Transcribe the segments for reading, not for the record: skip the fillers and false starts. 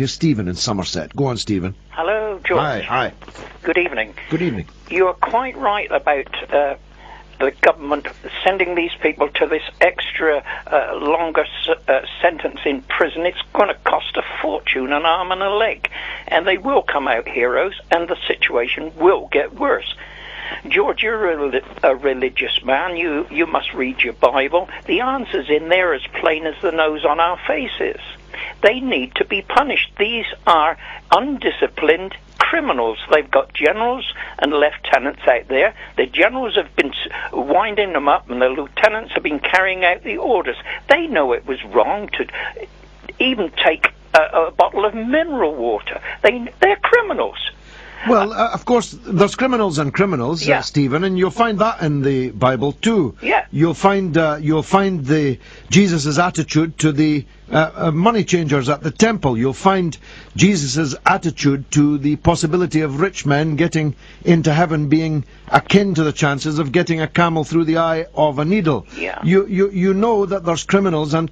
Here's Stephen in Somerset. Go on, Stephen. Hello, George. Hi. Good evening. Good evening. You're quite right about the government sending these people to this extra longer sentence in prison. It's going to cost a fortune, an arm and a leg, and they will come out heroes, and the situation will get worse. George, you're a religious man. You must read your Bible. The answer's in there as plain as the nose on our faces. They need to be punished. These are undisciplined criminals. They've got generals and lieutenants out there. The generals have been winding them up, and the lieutenants have been carrying out the orders. They know it was wrong to even take a bottle of mineral water. They're criminals. Well, of course, there's criminals and criminals, Stephen, and you'll find that in the Bible too. Yeah. You'll find the Jesus's attitude to the money changers at the temple. You'll find Jesus's attitude to the possibility of rich men getting into heaven being akin to the chances of getting a camel through the eye of a needle. Yeah. You know that there's criminals, and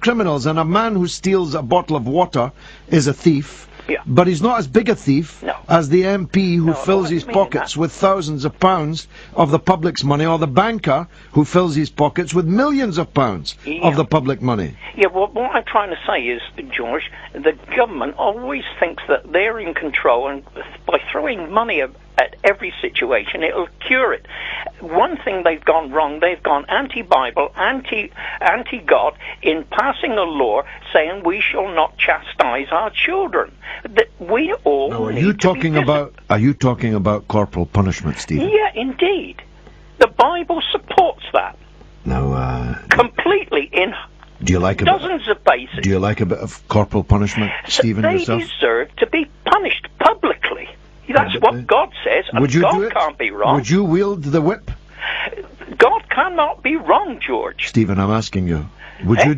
a man who steals a bottle of water is a thief. Yeah. But he's not as big a thief as the MP who fills his pockets with thousands of pounds of the public's money, or the banker who fills his pockets with millions of pounds of the public money. Yeah, well, what I'm trying to say is, George, the government always thinks that they're in control, and by throwing money at every situation, it'll cure it. One thing they've gone wrong, they've gone anti-Bible, anti-God in passing a law saying we shall not chastise our children. That we all now, Are you talking about corporal punishment, Stephen? Yeah, indeed. The Bible supports that. Now, completely in do you like dozens of bases. Do you like a bit of corporal punishment, Stephen, yourself? They deserve to be punished publicly. That's what God says, and God can't be wrong. Would you wield the whip? God cannot be wrong, George. Stephen, I'm asking you. Would you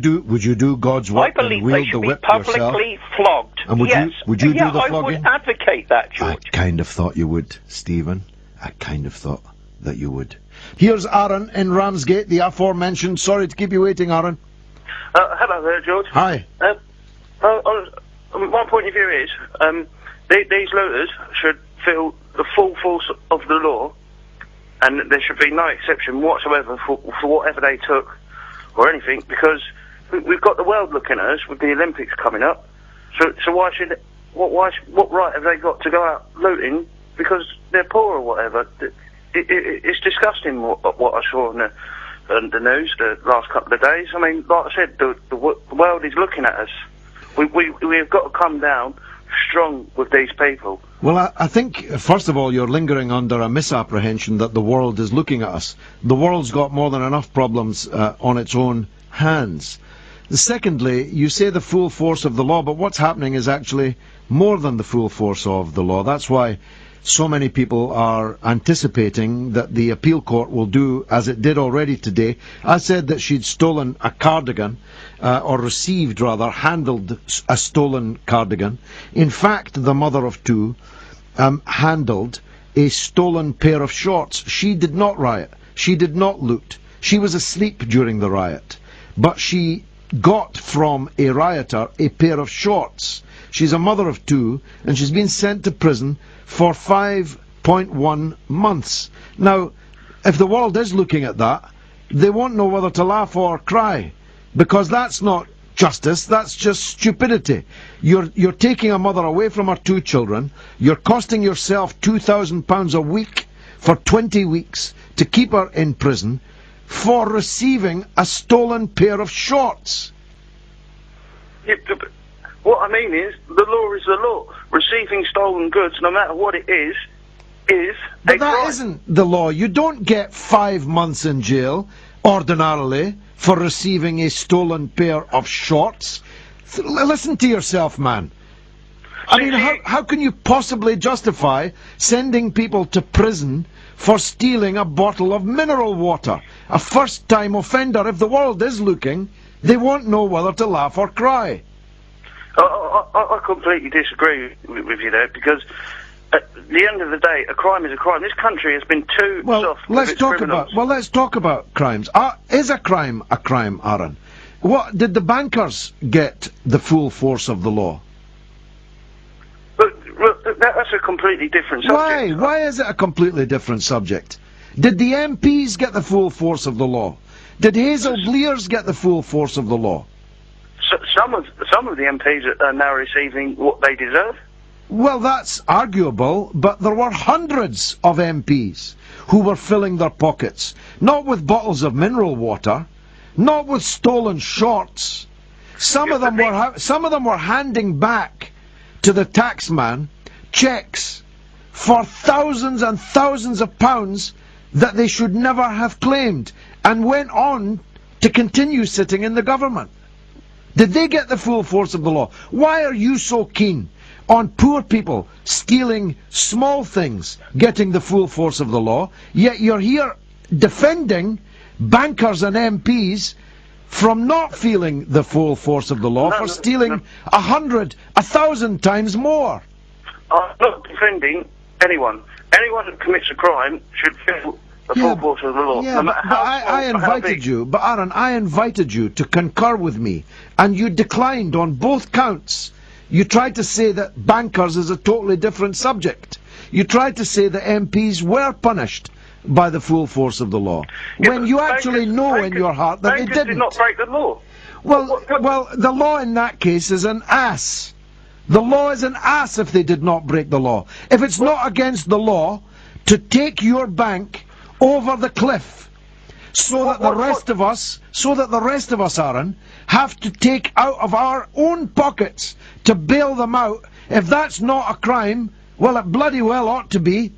do God's work and wield the whip yourself? I believe they should be publicly flogged. And would you do the flogging? I would advocate that, George. I kind of thought you would, Stephen. I kind of thought that you would. Here's Aaron in Ramsgate, the aforementioned. Sorry to keep you waiting, Aaron. Hello there, George. Hi. My point of view is, these looters should feel the full force of the law, and there should be no exception whatsoever for whatever they took or anything, because we've got the world looking at us with the Olympics coming up. So what right have they got to go out looting because they're poor or whatever? It's disgusting what I saw in the news the last couple of days. I mean, like I said, the world is looking at us. We've got to come down strong with these people. Well, I think, first of all, you're lingering under a misapprehension that the world is looking at us. The world's got more than enough problems on its own hands. Secondly, you say the full force of the law, but what's happening is actually more than the full force of the law. That's why so many people are anticipating that the appeal court will do as it did already today. I said that she'd stolen a cardigan, or received rather, handled a stolen cardigan. In fact, the mother of two handled a stolen pair of shorts. She did not riot. She did not loot. She was asleep during the riot. But she got from a rioter a pair of shorts. She's a mother of two, and she's been sent to prison for 5.1 months. Now, if the world is looking at that, they won't know whether to laugh or cry, because that's not justice, that's just stupidity. You're taking a mother away from her two children, you're costing yourself £2,000 a week for 20 weeks to keep her in prison for receiving a stolen pair of shorts. Yeah, what I mean is, the law is the law. Receiving stolen goods, no matter what it is but that isn't the law. You don't get 5 months in jail, ordinarily, for receiving a stolen pair of shorts. Listen to yourself, man. I mean, how can you possibly justify sending people to prison for stealing a bottle of mineral water? A first-time offender, if the world is looking, they won't know whether to laugh or cry. I completely disagree with you there, because at the end of the day, a crime is a crime. This country has been too soft with its criminals. Let's talk about crimes. Is a crime, Aaron? What did the bankers get the full force of the law? a completely different subject. Why is it a completely different subject? Did the MPs get the full force of the law? Did Hazel Blears get the full force of the law? So, some of the MPs are now receiving what they deserve. Well, that's arguable, but there were hundreds of MPs who were filling their pockets, not with bottles of mineral water, not with stolen shorts. Some of them were handing back to the taxman cheques for thousands and thousands of pounds that they should never have claimed, and went on to continue sitting in the government. Did they get the full force of the law? Why are you so keen on poor people stealing small things getting the full force of the law, yet you're here defending bankers and MPs from not feeling the full force of the law, for stealing 100, 1,000 times more? I'm not defending anyone. Anyone who commits a crime should feel the full force of the law. Yeah, no but I invited you, but Aaron, I invited you to concur with me, and you declined on both counts. You tried to say that bankers is a totally different subject. You tried to say that MPs were punished by the full force of the law, when you actually know in your heart that they didn't. Did not break the law. Well, the law in that case is an ass. The law is an ass if they did not break the law. If it's not against the law to take your bank over the cliff, so that the rest of us, Aaron, have to take out of our own pockets to bail them out, if that's not a crime, well, it bloody well ought to be.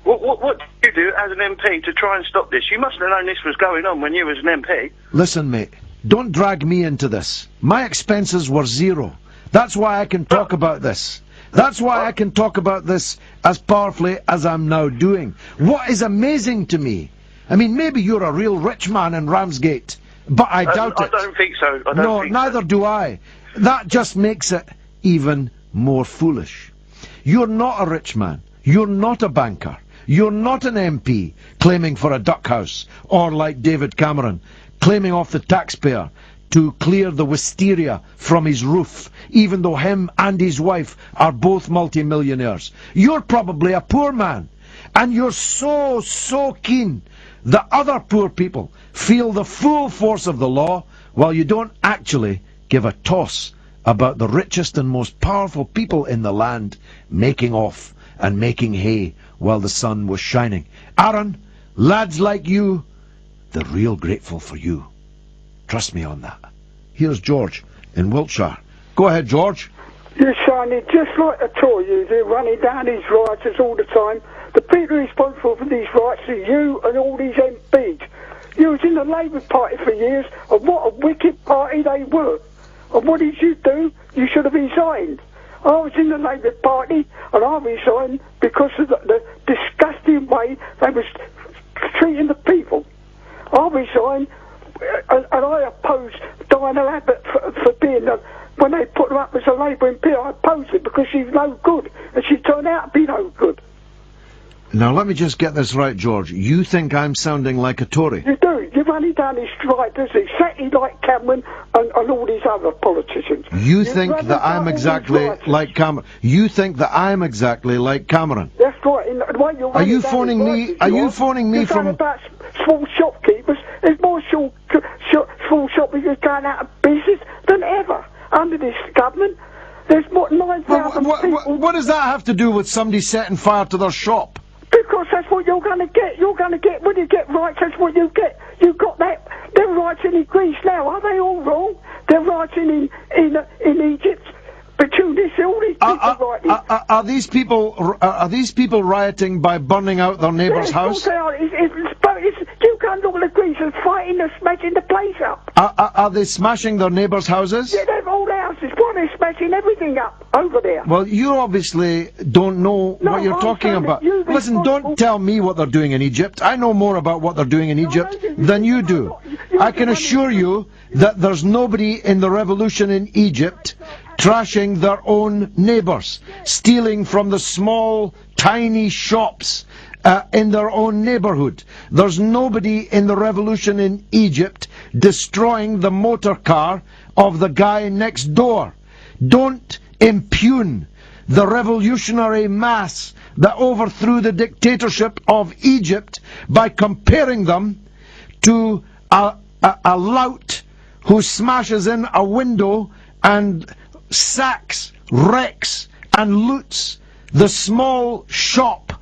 What did you do as an MP to try and stop this? You must have known this was going on when you was an MP. Listen, mate, don't drag me into this. My expenses were zero. That's why I can talk about this. That's why I can talk about this as powerfully as I'm now doing. What is amazing to me, I mean, maybe you're a real rich man in Ramsgate, but I doubt it. I don't think so. No, neither do I. That just makes it even more foolish. You're not a rich man. You're not a banker. You're not an MP claiming for a duck house, or like David Cameron, claiming off the taxpayer to clear the wisteria from his roof, even though him and his wife are both multi-millionaires. You're probably a poor man, and you're so keen that other poor people feel the full force of the law, while you don't actually give a toss about the richest and most powerful people in the land making off and making hay while the sun was shining. Aaron, lads like you, they're real grateful for you. Trust me on that. Here's George in Wiltshire. Go ahead, George. You're shining just like a toy, you do, running down these rioters all the time. The people responsible for these riots are you and all these MPs. You was in the Labour Party for years, and what a wicked party they were. And what did you do? You should have resigned. I was in the Labour Party, and I resigned because of the disgusting way they was treating the people. I resigned, and I opposed Diana Abbott for being when they put her up as a Labour MP, I opposed it because she's no good, and she turned out to be no good. Now let me just get this right, George. You think I'm sounding like a Tory? You do. You're running down these strikers, exactly like Cameron and all these other politicians. You think that I'm exactly like Cameron? You think that I'm exactly like Cameron? That's right. In the way you're Are you down phoning these me? rioters, Are you phoning me you're from? talking about small shopkeepers. There's more small shopkeepers going out of business than ever under this government. There's more 9,000 people. What does that have to do with somebody setting fire to their shop? Because that's what you're going to get. You're going to get, when you get rights, that's what you get. You got that. They're rioting in Greece now. Are they all wrong? They're rioting in Egypt. But Tunis, all these people rioting. Are these people rioting by burning out their neighbour's house? Of course they are. You can't look at the Greeks and fighting and smashing the place up. Are they smashing their neighbours' houses? Yeah, they're all houses. Why are they smashing everything up over there? Well, you obviously don't know what you're talking about. Listen, don't tell me what they're doing in Egypt. I know more about what they're doing in Egypt than you do. I can assure you that there's nobody in the revolution in Egypt trashing their own neighbours, stealing from the small, tiny shops in their own neighbourhood. There's nobody in the revolution in Egypt destroying the motor car of the guy next door. Don't impugn the revolutionary mass that overthrew the dictatorship of Egypt by comparing them to a lout who smashes in a window and sacks, wrecks, and loots the small shop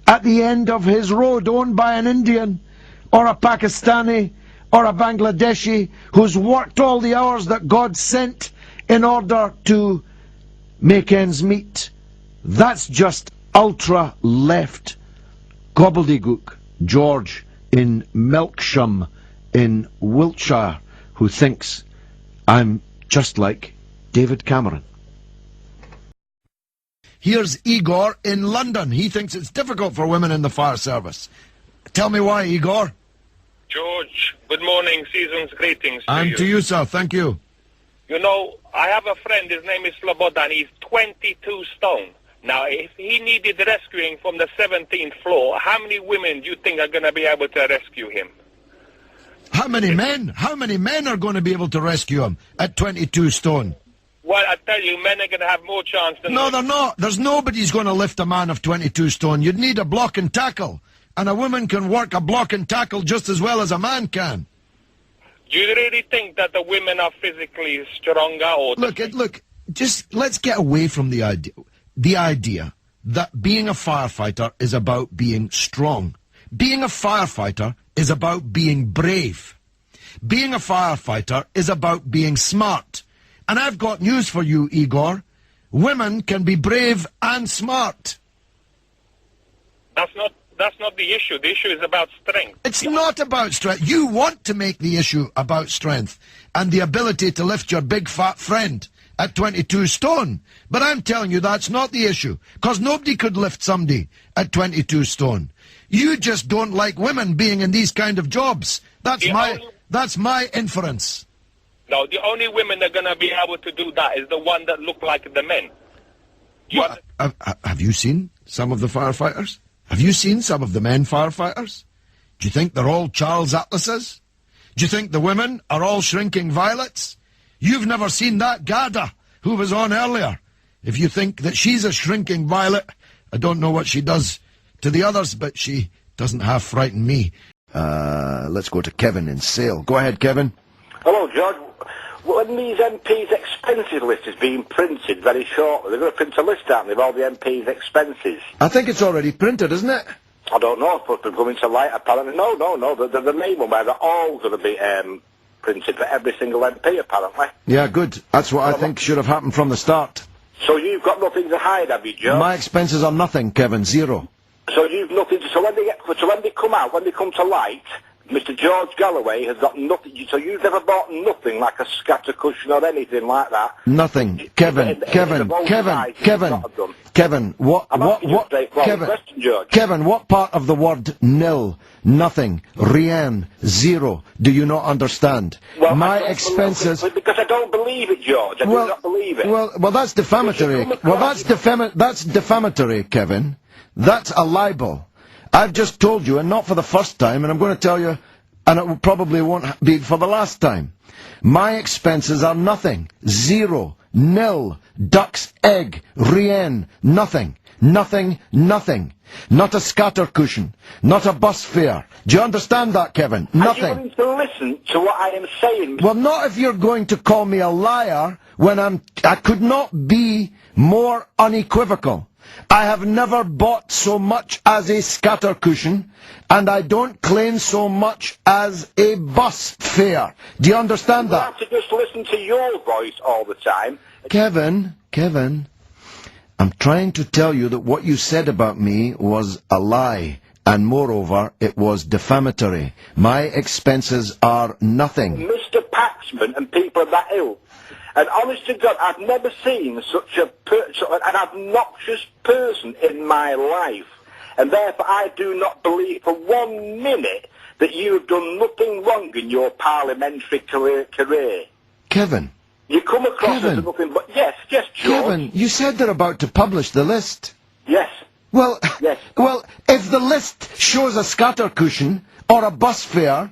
at the end of his road owned by an Indian or a Pakistani or a Bangladeshi who's worked all the hours that God sent in order to make ends meet. That's just ultra-left gobbledygook. George in Melksham in Wiltshire, who thinks I'm just like David Cameron. Here's Igor in London. He thinks it's difficult for women in the fire service. Tell me why, Igor. George, good morning, season's greetings to you. And to you, sir, thank you. You know, I have a friend, his name is Slobodan, he's 22 stone. Now, if he needed rescuing from the 17th floor, how many women do you think are going to be able to rescue him? How many men? How many men are going to be able to rescue him at 22 stone? Well, I tell you, men are going to have more chance than... No, they're not. There's nobody's going to lift a man of 22 stone. You'd need a block and tackle. And a woman can work a block and tackle just as well as a man can. Do you really think that the women are physically stronger? Or Look, just let's get away from the idea that being a firefighter is about being strong. Being a firefighter is about being brave. Being a firefighter is about being smart. And I've got news for you, Igor. Women can be brave and smart. That's not the issue. The issue is about strength. It's not about strength. You want to make the issue about strength and the ability to lift your big fat friend at 22 stone. But I'm telling you that's not the issue, because nobody could lift somebody at 22 stone. You just don't like women being in these kind of jobs. That's my inference. No, the only women that are going to be able to do that is the one that look like the men. Have you seen some of the firefighters? Have you seen some of the men firefighters? Do you think they're all Charles Atlases? Do you think the women are all shrinking violets? You've never seen that Gada, who was on earlier. If you think that she's a shrinking violet, I don't know what she does to the others, but she doesn't half frighten me. Let's go to Kevin in Sale. Go ahead, Kevin. Hello, George. When these MPs' expenses list is being printed very shortly, they're going to print a list, aren't they, of all the MPs' expenses? I think it's already printed, isn't it? I don't know, but they're coming to light, apparently. No, the main one where they're all going to be printed for every single MP, apparently. Yeah, good. That's what I think should have happened from the start. So you've got nothing to hide, have you, George? My expenses are nothing, Kevin, zero. So you've nothing to... So when they come out, when they come to light... Mr. George Galloway has got nothing, so you've never bought nothing like a scatter cushion or anything like that? Nothing. Kevin, what part of the word nil, nothing, rien, zero, do you not understand? Well, my expenses... Because I don't believe it, George. I do not believe it. Well, that's defamatory. That's defamatory, Kevin. That's a libel. I've just told you, and not for the first time, and I'm going to tell you, and it probably won't be for the last time. My expenses are nothing, zero, nil, duck's egg, rien, nothing, nothing, nothing. Not a scatter cushion, not a bus fare. Do you understand that, Kevin? Nothing. Are you willing to listen to what I am saying? Well, not if you're going to call me a liar when I could not be more unequivocal. I have never bought so much as a scatter cushion, and I don't claim so much as a bus fare. Do you understand that? You have to just listen to your voice all the time. Kevin, I'm trying to tell you that what you said about me was a lie, and moreover, it was defamatory. My expenses are nothing. Mr. Paxman and people of that ilk. And honest to God, I've never seen such an obnoxious person in my life. And therefore I do not believe for 1 minute that you have done nothing wrong in your parliamentary career. Kevin. You come across as nothing but... Yes, George. Kevin, you said they're about to publish the list. Yes. Well, yes. Well, if the list shows a scatter cushion or a bus fare,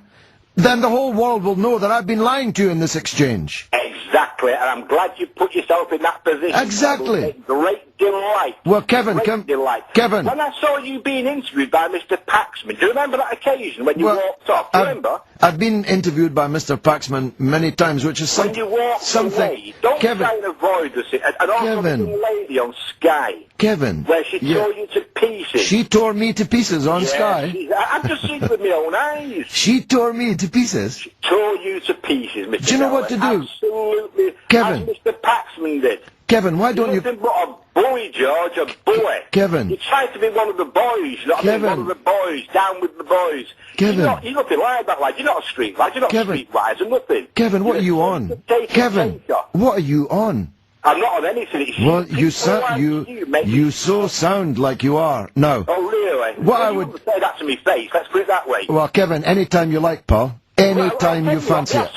then the whole world will know that I've been lying to you in this exchange. Exactly. Exactly, and I'm glad you put yourself in that position. Exactly. Great delight. Well, Kevin, Kevin. When I saw you being interviewed by Mr. Paxman, do you remember that occasion when you walked off? Do you remember? I've been interviewed by Mr. Paxman many times, which is when you walked away, don't try and avoid us. And also the young lady on Sky. Kevin. Where she tore you to pieces. She tore me to pieces on Sky. I've just seen it with my own eyes. She tore me to pieces? She tore you to pieces, Mr. Do you know what to do? Absolutely. Kevin. As Mr. Paxman did. Kevin, why don't you... Nothing but a boy, George, a boy. Kevin. You try to be one of the boys, you know what I mean? One of the boys, down with the boys. Kevin. You're nothing like that, lad. You're not a street lad. You're not streetwise or nothing. Kevin, what are you on? Kevin, what are you on? I'm not on anything. Well, you so sound like you are. No. Oh, really? What I would say that to me face. Let's put it that way. Well, Kevin, anytime you like, pal. Anytime you fancy it.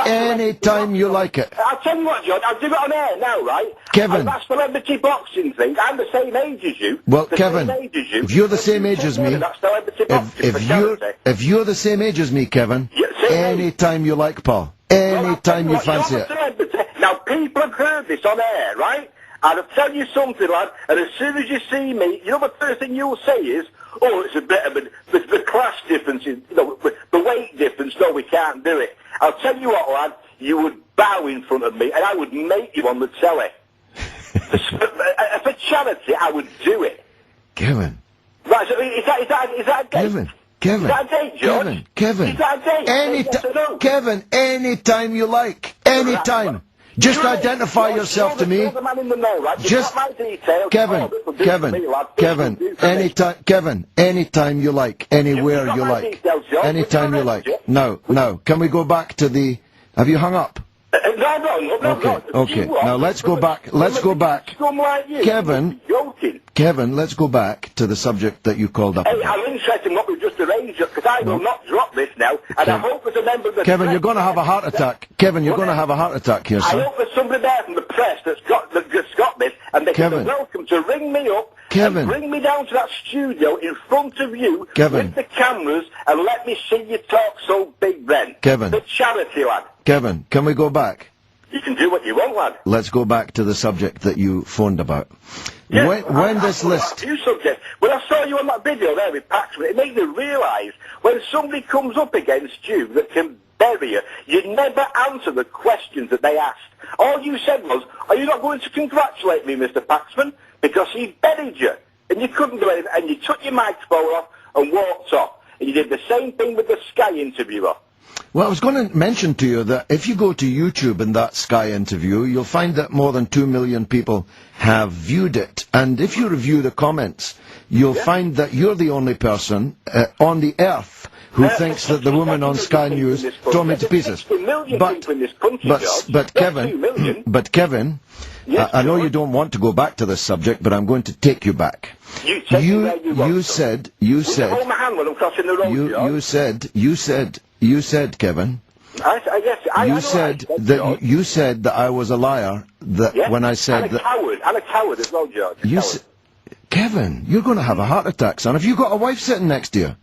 Anytime you like it. I'll tell you what, George, I'll do it on air now, right? Kevin. That celebrity boxing thing, I'm the same age as you. Well, Kevin, if you're the same age as me, if you're the same age as me, Kevin, anytime you like, pal. Anytime you fancy it. Now, people have heard this on air, right? And I'll tell you something, lad, and as soon as you see me, you know the first thing you'll say is, oh, it's a bit of the class difference, you know, the weight difference, no, we can't do it. I'll tell you what, lad, you would bow in front of me, and I would make you on the telly. For charity, I would do it. Kevin. Right, so is that a date? Kevin. Is that a date, George? Kevin. Is that a date? Kevin, anytime you like. Anytime. Just identify yourself to me. You're the man in the know, right? Just my details. Kevin, anytime you like, anywhere you like, anytime you like. No. Can we go back to the? Have you hung up? No. Okay. Now let's go back. Kevin, let's go back to the subject that you called up. Hey, I'm interested in what we've just arranged, because I will not drop this now, and I hope as a member of the Kevin, you're going to have a heart attack. Kevin, you're going to have a heart attack here, sir. I hope there's somebody there from the press that's got this, and they can be welcome to ring me up and bring me down to that studio in front of you with the cameras and let me see you talk so big then. Kevin. The charity, lad. Kevin, can we go back? You can do what you want, lad. Let's go back to the subject that you phoned about. Yes, when this list... Few subjects. When I saw you on that video there with Paxman, it made me realise when somebody comes up against you that can bury you, you never answer the questions that they asked. All you said was, are you not going to congratulate me, Mr. Paxman? Because he buried you. And you couldn't do anything. And you took your microphone off and walked off. And you did the same thing with the Sky interviewer. Well, I was going to mention to you that if you go to YouTube in that Sky interview, you'll find that more than 2 million people have viewed it. And if you review the comments, you'll find that you're the only person on the earth who thinks that the woman on Sky News tore me to pieces. But Kevin, I know you don't want to go back to this subject, but I'm going to take you back. You said, Kevin. You said that I was a liar. When I said that. I'm a coward as well, George. Kevin, you're going to have a heart attack, son. Have you got a wife sitting next to you?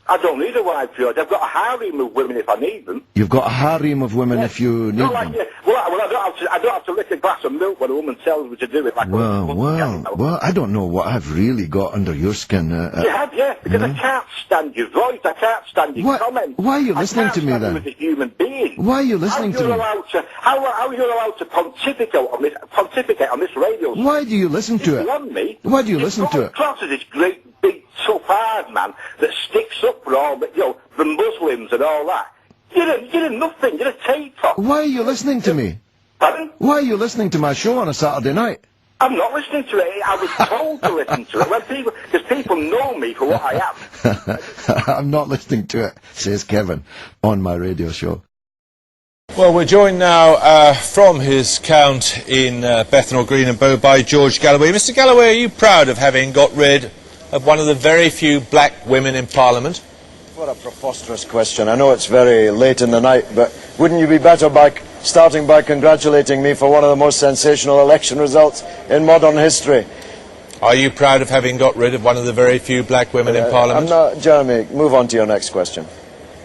I don't need a wife, George. I've got a harem of women if I need them. You've got a harem of women if you need them. Well, I don't have to lick a glass of milk when a woman tells me to do it. Well, I don't know what I've really got under your skin. Because I can't stand your voice. I can't stand your comments. Why are you listening to me then? I can't stand you as a human being. Why are you listening to me? How are you allowed to pontificate on this radio? Why do you listen to it? Why do you listen to it? Class is this great, big, tough, hard man that sticks up for all the, the Muslims and all that. You're nothing. You're a taper. Why are you listening to me? Pardon? Why are you listening to my show on a Saturday night? I'm not listening to it. I was told to listen to it. Because people know me for what I am. I'm not listening to it, says Kevin, on my radio show. Well, we're joined now from his count in Bethnal Green and Bow by George Galloway. Mr. Galloway, are you proud of having got rid of one of the very few black women in Parliament? What a preposterous question. I know it's very late in the night, but wouldn't you be better starting by congratulating me for one of the most sensational election results in modern history? Are you proud of having got rid of one of the very few black women in Parliament? I'm not, Jeremy, move on to your next question.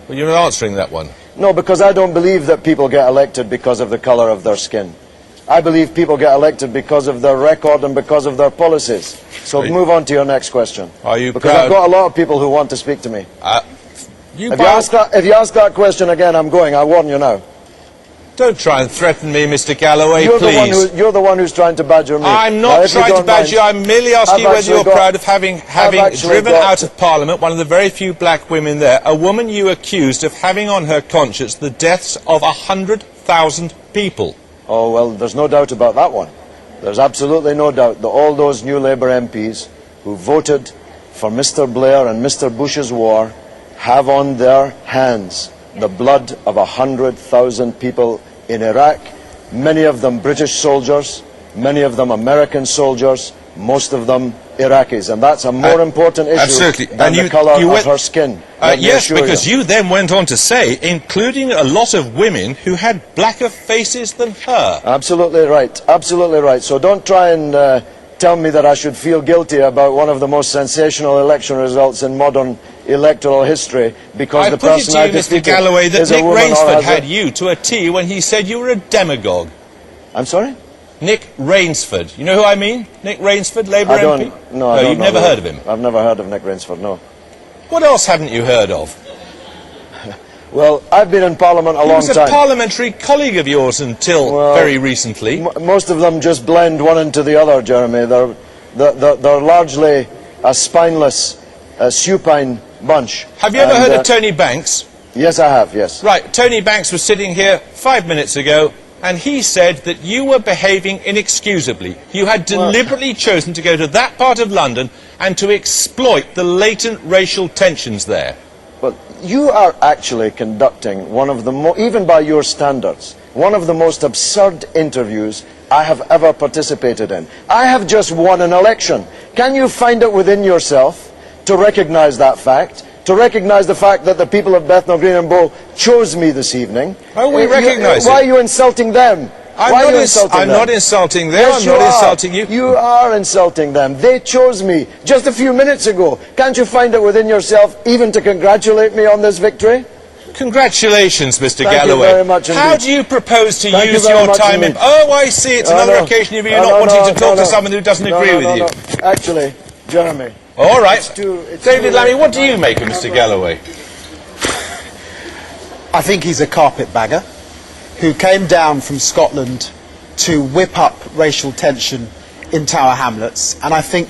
Well, you're not answering that one. No, because I don't believe that people get elected because of the colour of their skin. I believe people get elected because of their record and because of their policies. So move on to your next question. Are you because proud? I've got a lot of people who want to speak to me. If you ask that question again, I'm going. I warn you now. Don't try and threaten me, Mr. Galloway, please. You're the one who's trying to badger me. I'm not trying to badger you. I'm merely asking you whether you're proud of having driven out of Parliament one of the very few black women there, a woman you accused of having on her conscience the deaths of 100,000 people. Oh, well, there's no doubt about that one. There's absolutely no doubt that all those new Labour MPs who voted for Mr. Blair and Mr. Bush's war have on their hands the blood of 100,000 people in Iraq, many of them British soldiers, many of them American soldiers, most of them Iraqis, and that's a more important issue than the colour of her skin. Yes, because you then went on to say, including a lot of women who had blacker faces than her. Absolutely right, absolutely right. So don't try and tell me that I should feel guilty about one of the most sensational election results in modern electoral history because the person I defeated Mr. Galloway, that is a Nick woman Rainsford had you to a T when he said you were a demagogue. I'm sorry? Nick Rainsford. You know who I mean? Nick Rainsford, Labour MP? No, you've never heard of him? I've never heard of Nick Rainsford, no. What else haven't you heard of? Well, I've been in Parliament a long time. He was a parliamentary colleague of yours until very recently. Most of them just blend one into the other, Jeremy. They're largely a spineless, supine bunch. Have you ever heard of Tony Banks? Yes, I have, yes. Right, Tony Banks was sitting here 5 minutes ago, and he said that you were behaving inexcusably. You had deliberately chosen to go to that part of London and to exploit the latent racial tensions there. Well, you are actually conducting one of the, even by your standards, one of the most absurd interviews I have ever participated in. I have just won an election. Can you find it within yourself to recognise that fact? To recognise the fact that the people of Bethnal Green and Bow chose me this evening? Oh, we recognise it. Why are you insulting them? I'm not insulting them. Yes, I'm not insulting you. You are insulting them. They chose me just a few minutes ago. Can't you find it within yourself even to congratulate me on this victory? Congratulations, Mr. Thank Galloway. you very much indeed. How do you propose to use your time in... Oh, I see. It's another occasion of you not wanting to talk to someone who doesn't agree with you. Actually, Jeremy. All right. David Lammy, what do you make of Mr. Galloway? I think he's a carpetbagger who came down from Scotland to whip up racial tension in Tower Hamlets, and I think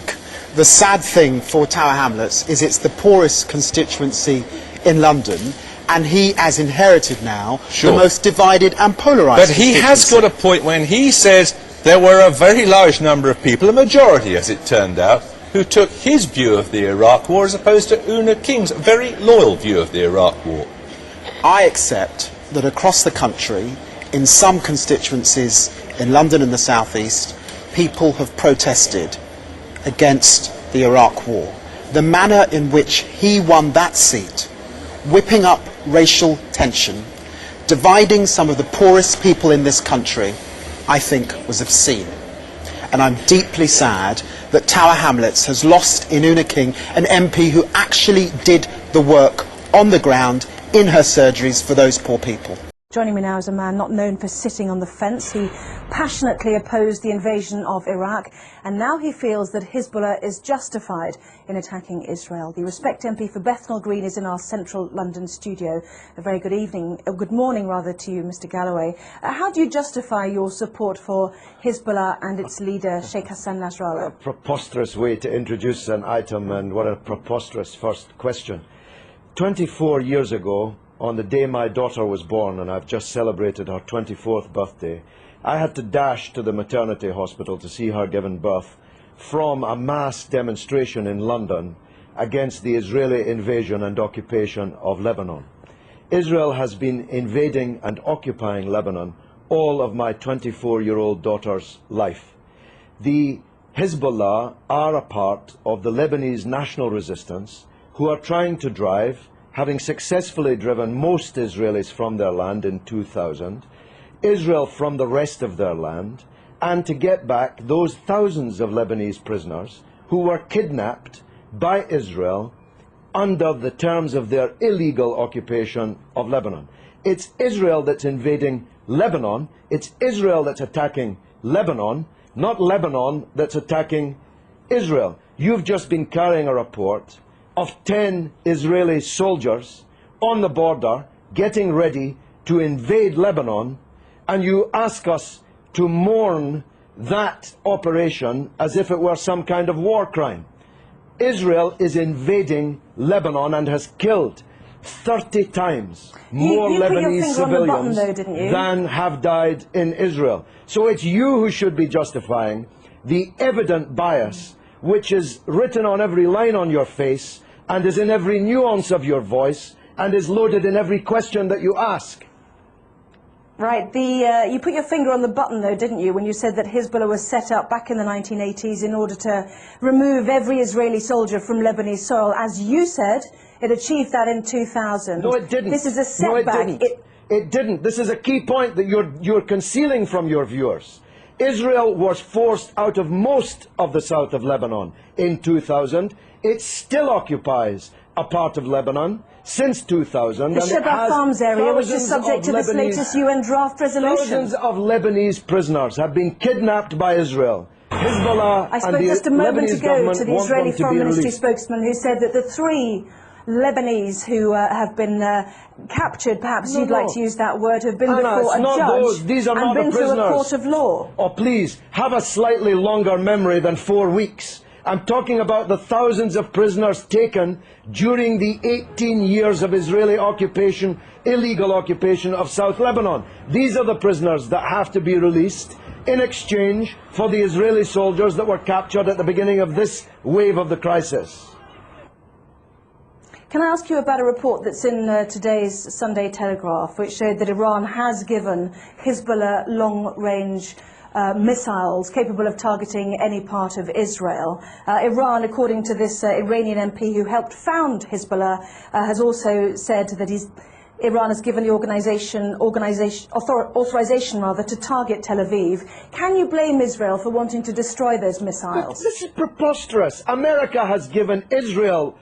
the sad thing for Tower Hamlets is it's the poorest constituency in London, and he has inherited now the most divided and polarised But he has got a point when he says there were a very large number of people, a majority as it turned out, who took his view of the Iraq War as opposed to Una King's very loyal view of the Iraq War. I accept that across the country, in some constituencies in London and the South East, people have protested against the Iraq War. The manner in which he won that seat, whipping up racial tension, dividing some of the poorest people in this country, I think was obscene. And I'm deeply sad that Tower Hamlets has lost in Una King an MP who actually did the work on the ground in her surgeries for those poor people. Joining me now is a man not known for sitting on the fence. He passionately opposed the invasion of Iraq, and now he feels that Hezbollah is justified in attacking Israel. The Respect MP for Bethnal Green is in our central London studio. A very good evening, good morning rather, to you, Mr. Galloway. How do you justify your support for Hezbollah and its leader, Sheikh Hassan Nasrallah? A preposterous way to introduce an item, and what a preposterous first question. 24 years ago, on the day my daughter was born, and I've just celebrated her 24th birthday, I had to dash to the maternity hospital to see her given birth from a mass demonstration in London against the Israeli invasion and occupation of Lebanon. Israel has been invading and occupying Lebanon all of my 24-year-old daughter's life. The Hezbollah are a part of the Lebanese national resistance who are trying to drive, having successfully driven most Israelis from their land in 2000, Israel from the rest of their land, and to get back those thousands of Lebanese prisoners who were kidnapped by Israel under the terms of their illegal occupation of Lebanon. It's Israel that's invading Lebanon. It's Israel that's attacking Lebanon, not Lebanon that's attacking Israel. You've just been carrying a report of 10 Israeli soldiers on the border getting ready to invade Lebanon, and you ask us to mourn that operation as if it were some kind of war crime. Israel is invading Lebanon and has killed 30 times more Lebanese civilians than have died in Israel. So it's you who should be justifying the evident bias which is written on every line on your face and is in every nuance of your voice and is loaded in every question that you ask. Right. You put your finger on the button, though, didn't you, when you said that Hezbollah was set up back in the 1980s in order to remove every Israeli soldier from Lebanese soil. As you said, it achieved that in 2000. No, it didn't. This is a setback. No, it didn't. It didn't. This is a key point that you're concealing from your viewers. Israel was forced out of most of the south of Lebanon in 2000. It still occupies a part of Lebanon since 2000. The Shebaa Farms area, which is subject to this latest UN draft resolution. Thousands of Lebanese prisoners have been kidnapped by Israel. Hezbollah I spoke and the just a moment Lebanese ago to the Israeli to Foreign Ministry released. spokesman who said that the 3 Lebanese who have been captured, perhaps you'd like to use that word, have been before a judge These are and not been the through prisoners. a court of law. Oh, please, have a slightly longer memory than 4 weeks. I'm talking about the thousands of prisoners taken during the 18 years of Israeli occupation, illegal occupation of South Lebanon. These are the prisoners that have to be released in exchange for the Israeli soldiers that were captured at the beginning of this wave of the crisis. Can I ask you about a report that's in today's Sunday Telegraph, which showed that Iran has given Hezbollah long-range missiles capable of targeting any part of Israel. Iran, according to this Iranian MP who helped found Hezbollah, has also said that Iran has given the authorization to target Tel Aviv. Can you blame Israel for wanting to destroy those missiles? This is preposterous. America has given Israel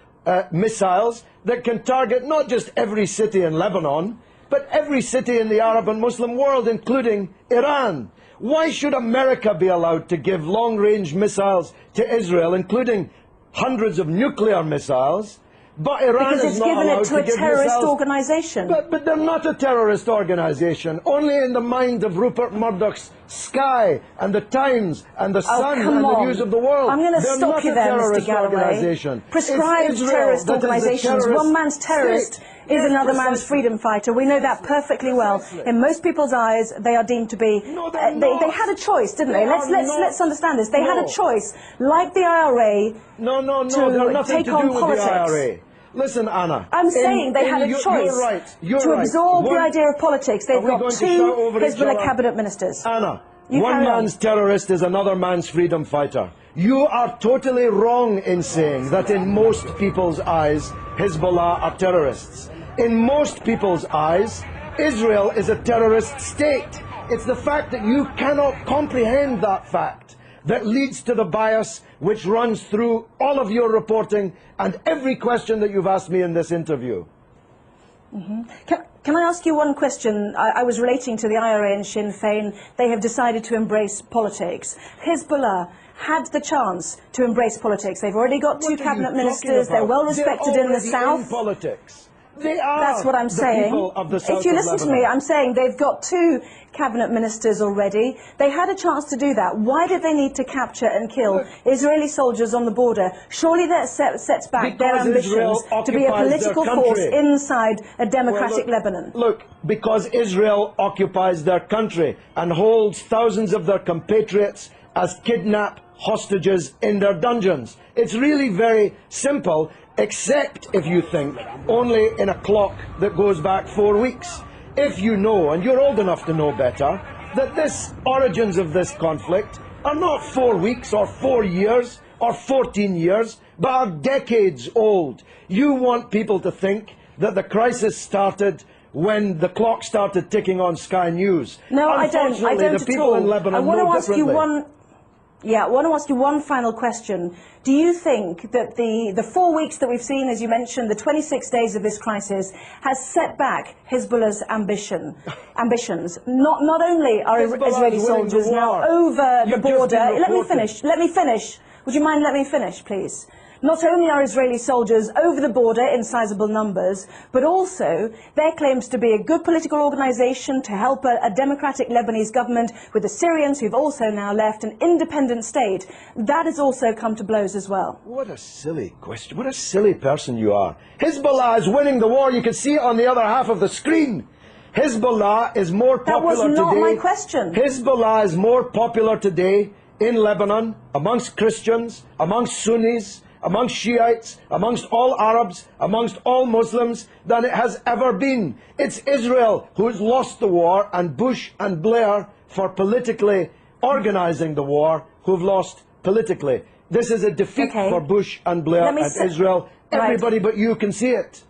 missiles that can target not just every city in Lebanon, but every city in the Arab and Muslim world, including Iran. Why should America be allowed to give long-range missiles to Israel, including hundreds of nuclear missiles, but Iran because is not allowed to give missiles? Because it's given it to a terrorist organisation. But they're not a terrorist organisation. Only in the mind of Rupert Murdoch's Sky and the Times and the Sun and the News of the World. I'm going to stop you there, Mr. Galloway. Prescribed terrorist organisations. One man's terrorist is another man's freedom fighter. We know that perfectly well. In most people's eyes, they are deemed to be. They had a choice, didn't they? Let's understand this. They had a choice, like the IRA, to take on politics. Listen, Anna. I'm saying they had a choice to absorb the idea of politics. They've got 2 Hezbollah cabinet ministers. Anna, one man's terrorist is another man's freedom fighter. You are totally wrong in saying that in most people's eyes, Hezbollah are terrorists. In most people's eyes, Israel is a terrorist state. It's the fact that you cannot comprehend that fact that leads to the bias which runs through all of your reporting and every question that you've asked me in this interview. Can I ask you one question? I was relating to the IRA and Sinn Féin. They have decided to embrace politics. Hezbollah had the chance to embrace politics. They've already got 2 cabinet ministers. They're well respected in the south. In politics. They are. That's what I'm saying. If you listen to me, I'm saying they've got 2 cabinet ministers already. They had a chance to do that. Why did they need to capture and kill Israeli soldiers on the border? Surely that sets back their ambitions to be a political force inside a democratic Lebanon. Look, because Israel occupies their country and holds thousands of their compatriots as kidnapped hostages in their dungeons. It's really very simple, except if you think only in a clock that goes back 4 weeks. If you know, and you're old enough to know better, that this origins of this conflict are not 4 weeks or 4 years or 14 years, but are decades old. You want people to think that the crisis started when the clock started ticking on Sky News. No, I don't. I don't the people in Lebanon I want to ask you one. Yeah, I want to ask you one final question. Do you think that the 4 weeks that we've seen, as you mentioned, the 26 days of this crisis, has set back Hezbollah's ambitions? Not only are Israeli soldiers now over the border... Let me finish. Would you mind letting me finish, please? Not only are Israeli soldiers over the border in sizable numbers, but also there claims to be a good political organisation to help a democratic Lebanese government with the Syrians who've also now left an independent state. That has also come to blows as well. What a silly question. What a silly person you are. Hezbollah is winning the war. You can see it on the other half of the screen. Hezbollah is more popular today. That was not my question. Hezbollah is more popular today in Lebanon, amongst Christians, amongst Sunnis, amongst Shiites, amongst all Arabs, amongst all Muslims, than it has ever been. It's Israel who has lost the war, and Bush and Blair, for politically organising the war, who've lost politically. This is a defeat for Bush and Blair and Israel. Everybody but you can see it.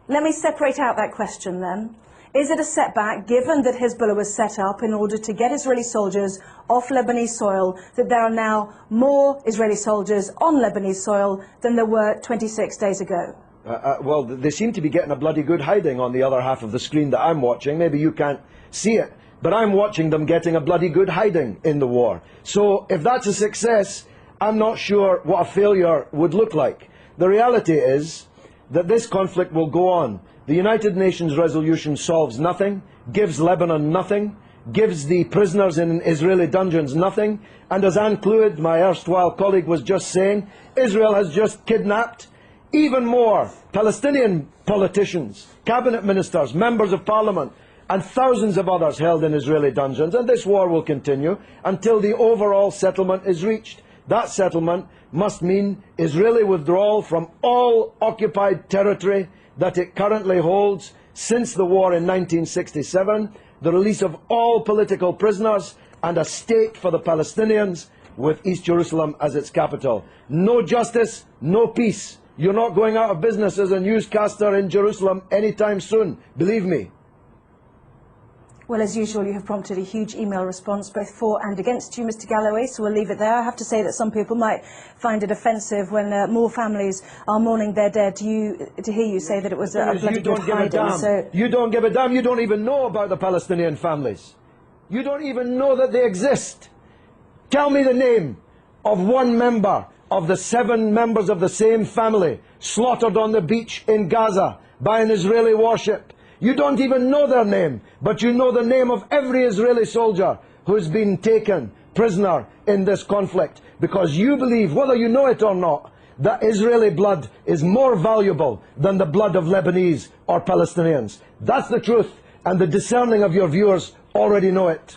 Let me separate out that question then. Is it a setback, given that Hezbollah was set up in order to get Israeli soldiers off Lebanese soil, that there are now more Israeli soldiers on Lebanese soil than there were 26 days ago? Well, they seem to be getting a bloody good hiding on the other half of the screen that I'm watching. Maybe you can't see it, but I'm watching them getting a bloody good hiding in the war. So if that's a success, I'm not sure what a failure would look like. The reality is that this conflict will go on. The United Nations resolution solves nothing, gives Lebanon nothing, gives the prisoners in Israeli dungeons nothing, and as Anne Clewid, my erstwhile colleague, was just saying, Israel has just kidnapped even more Palestinian politicians, cabinet ministers, members of parliament, and thousands of others held in Israeli dungeons, and this war will continue until the overall settlement is reached. That settlement must mean Israeli withdrawal from all occupied territory that it currently holds since the war in 1967, the release of all political prisoners, and a state for the Palestinians with East Jerusalem as its capital. No justice, no peace. You're not going out of business as a newscaster in Jerusalem anytime soon, believe me. Well, as usual, you have prompted a huge email response, both for and against you, Mr. Galloway, so we'll leave it there. I have to say that some people might find it offensive when more families are mourning their dead to hear you say that it was a bloody good hiding. So you don't give a damn. You don't even know about the Palestinian families. You don't even know that they exist. Tell me the name of one member of the 7 members of the same family slaughtered on the beach in Gaza by an Israeli warship. You don't even know their name, but you know the name of every Israeli soldier who's been taken prisoner in this conflict, because you believe, whether you know it or not, that Israeli blood is more valuable than the blood of Lebanese or Palestinians. That's the truth, and the discerning of your viewers already know it.